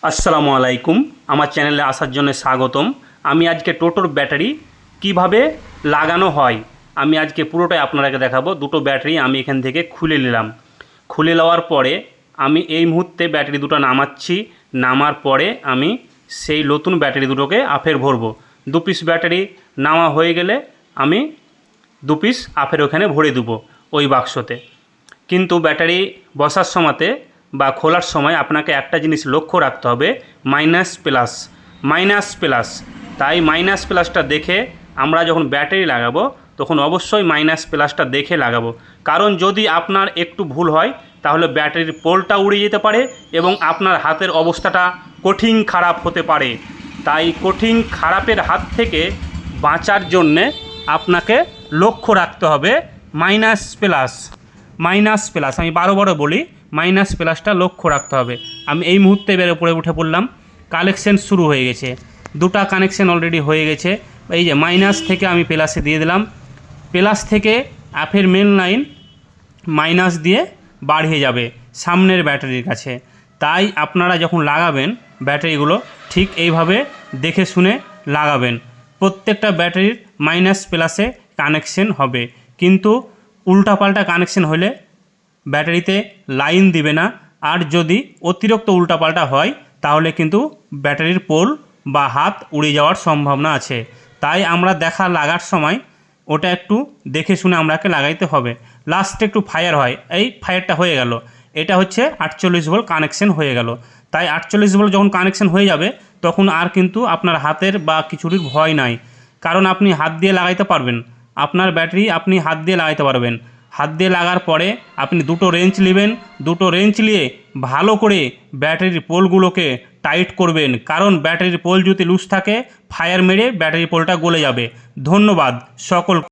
আসসালামু আলাইকুম। আমার চ্যানেলে আসার জন্য স্বাগতম। আমি আজকে টোটোর ব্যাটারি কিভাবে লাগানো হয় আমি আজকে পুরোটাই আপনাদেরকে দেখাবো। দুটো ব্যাটারি আমি এখান থেকে খুলে নিলাম। খুলে নেওয়ার পরে আমি এই মুহূর্তে ব্যাটারি দুটো নামাচ্ছি। নামার পরে আমি সেই নতুন ব্যাটারি দুটোকে আফের ভরবো। 2 পিস ব্যাটারি নামা হয়ে গেলে আমি 2 পিস আফের ওখানে ভরে দেবো ওই বাক্সতে। কিন্তু ব্যাটারি বসার সময়তে বা খোলার সময় আপনাকে একটা জিনিস লক্ষ্য রাখতে হবে, মাইনাস প্লাস। তাই মাইনাস প্লাসটা দেখে আমরা যখন ব্যাটারি লাগাবো তখন অবশ্যই মাইনাস প্লাসটা দেখে লাগাবো। কারণ যদি আপনার একটু ভুল হয় তাহলে ব্যাটারির পোলটা উড়ে যেতে পারে এবং আপনার হাতের অবস্থাটা কঠিন খারাপ হতে পারে। তাই কঠিন খারাপের হাত থেকে বাঁচার জন্যে আপনাকে লক্ষ্য রাখতে হবে মাইনাস প্লাস। আমি বারো বলি, মাইনাস প্লাসটা লক্ষ্য রাখতে হবে। আমি এই মুহূর্তে উপরে উঠে পড়লাম। কানেকশন শুরু হয়ে গেছে, দুটা কানেকশন অলরেডি হয়ে গেছে। এই যে মাইনাস থেকে আমি প্লাসে দিয়ে দিলাম। প্লাস থেকে অ্যাপের মেন লাইন মাইনাস দিয়ে বাড়িয়ে যাবে সামনের ব্যাটারির কাছে। তাই আপনারা যখন লাগাবেন ব্যাটারিগুলো ঠিক এইভাবে দেখে শুনে লাগাবেন। প্রত্যেকটা ব্যাটারির মাইনাস প্লাসে কানেকশন হবে, কিন্তু উল্টাপাল্টা কানেকশন হলে ব্যাটারিতে লাইন দিবে না। আর যদি অতিরিক্ত উল্টাপাল্টা হয় তাহলে কিন্তু ব্যাটারির পোল বা হাত উড়ে যাওয়ার সম্ভাবনা আছে। তাই আমরা লাগার সময় ওটা একটু দেখে শুনে আমরাকে লাগাইতে হবে। লাস্টে একটু ফায়ার হয়, এই ফায়ারটা হয়ে গেল, এটা হচ্ছে 48 ভোল্ট কানেকশন হয়ে গেল। তাই 48 ভোল্ট যখন কানেকশন হয়ে যাবে তখন আর কিন্তু আপনার হাতের বা কিছুর ভয় নাই। কারণ আপনি হাত দিয়ে লাগাইতে পারবেন, আপনার ব্যাটারি আপনি হাত দিয়ে লাগাইতে পারবেন। হাত দিয়ে লাগার পরে আপনি দুটো রেঞ্চ নেবেন, দুটো রেঞ্চ নিয়ে ভালো করে ব্যাটারির পোলগুলোকে টাইট করবেন। কারণ ব্যাটারির পোল যদি লুজ থাকে ফায়ার মেরে ব্যাটারি পোলটা গলে যাবে। ধন্যবাদ সকল।